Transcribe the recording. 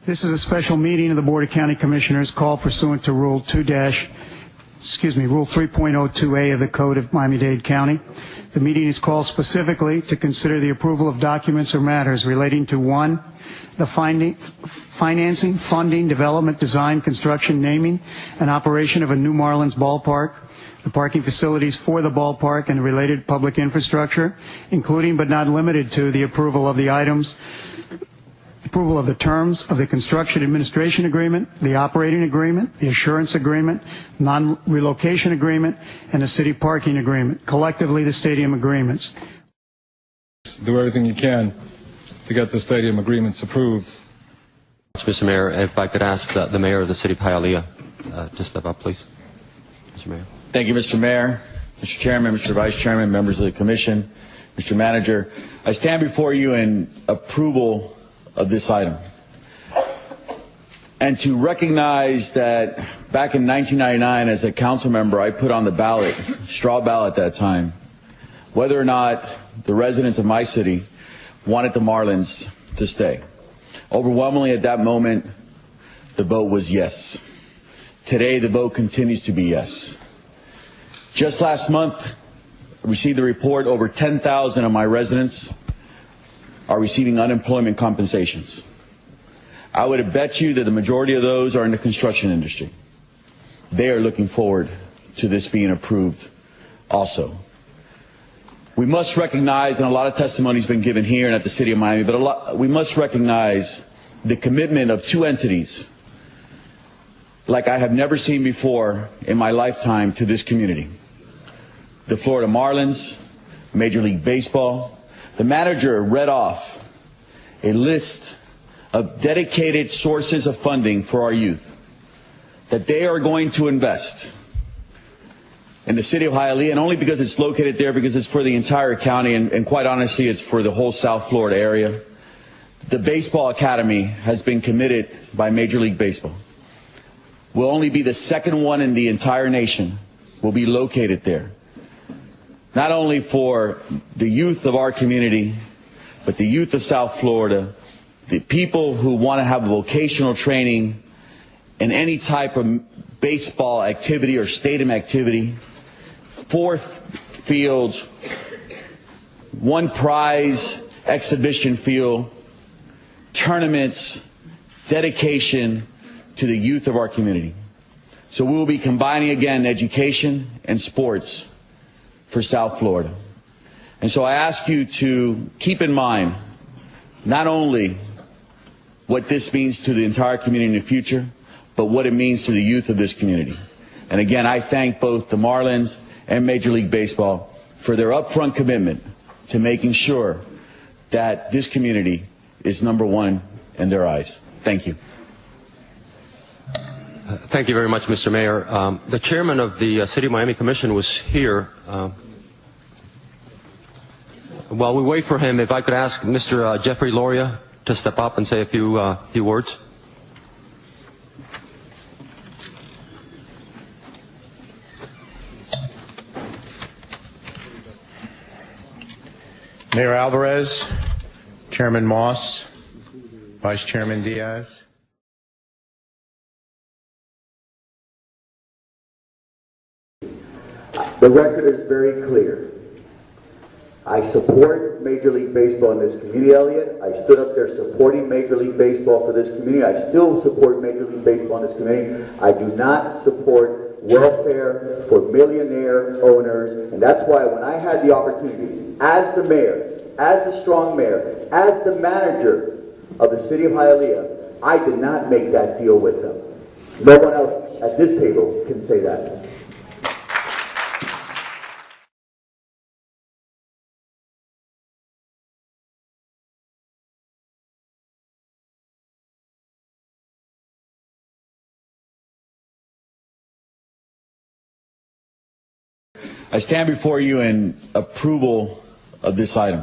This is a special meeting of the Board of County Commissioners called pursuant to Rule 3.02A of the Code of Miami-Dade County. The meeting is called specifically to consider the approval of documents or matters relating to 1, the financing, funding, development, design, construction, naming, and operation of a new Marlins ballpark, the parking facilities for the ballpark and related public infrastructure, including but not limited to the approval of the terms of the construction administration agreement, the operating agreement, the assurance agreement, non-relocation agreement, and the city parking agreement, collectively the stadium agreements. Do everything you can to get the stadium agreements approved. Mr. Mayor, if I could ask the mayor of the city of Hialeah to step up, please. Mr. Mayor. Thank you, Mr. Mayor, Mr. Chairman, Mr. Vice Chairman, members of the Commission, Mr. Manager. I stand before you in approval of this item, and to recognize that back in 1999 as a council member I put on the ballot, straw ballot at that time, whether or not the residents of my city wanted the Marlins to stay. Overwhelmingly at that moment the vote was yes. Today the vote continues to be yes. Just last month I received a report over 10,000 of my residents are receiving unemployment compensations. I would bet you that the majority of those are in the construction industry. They are looking forward to this being approved also. We must recognize, and a lot of testimony has been given here and at the City of Miami, but we must recognize the commitment of two entities like I have never seen before in my lifetime to this community. The Florida Marlins, Major League Baseball. The manager read off a list of dedicated sources of funding for our youth that they are going to invest in the city of Hialeah, and only because it's located there, because it's for the entire county, and quite honestly, it's for the whole South Florida area. The Baseball Academy has been committed by Major League Baseball. Will only be the second one in the entire nation, will be located there. Not only for the youth of our community, but the youth of South Florida, the people who want to have vocational training in any type of baseball activity or stadium activity, 4 fields, 1 prize exhibition field, tournaments, dedication to the youth of our community. So we will be combining again education and sports for South Florida. And so I ask you to keep in mind not only what this means to the entire community in the future, but what it means to the youth of this community. And again, I thank both the Marlins and Major League Baseball for their upfront commitment to making sure that this community is #1 in their eyes. Thank you. Thank you very much, Mr. Mayor. The chairman of the City of Miami Commission was here. While we wait for him, if I could ask Mr. Jeffrey Loria to step up and say a few words. Mayor Alvarez, Chairman Moss, Vice Chairman Diaz. The record is very clear. I support Major League Baseball in this community, Elliot. I stood up there supporting Major League Baseball for this community. I still support Major League Baseball in this community. I do not support welfare for millionaire owners, and that's why when I had the opportunity, as the mayor, as the strong mayor, as the manager of the city of Hialeah, I did not make that deal with them. No one else at this table can say that. I stand before you in approval of this item,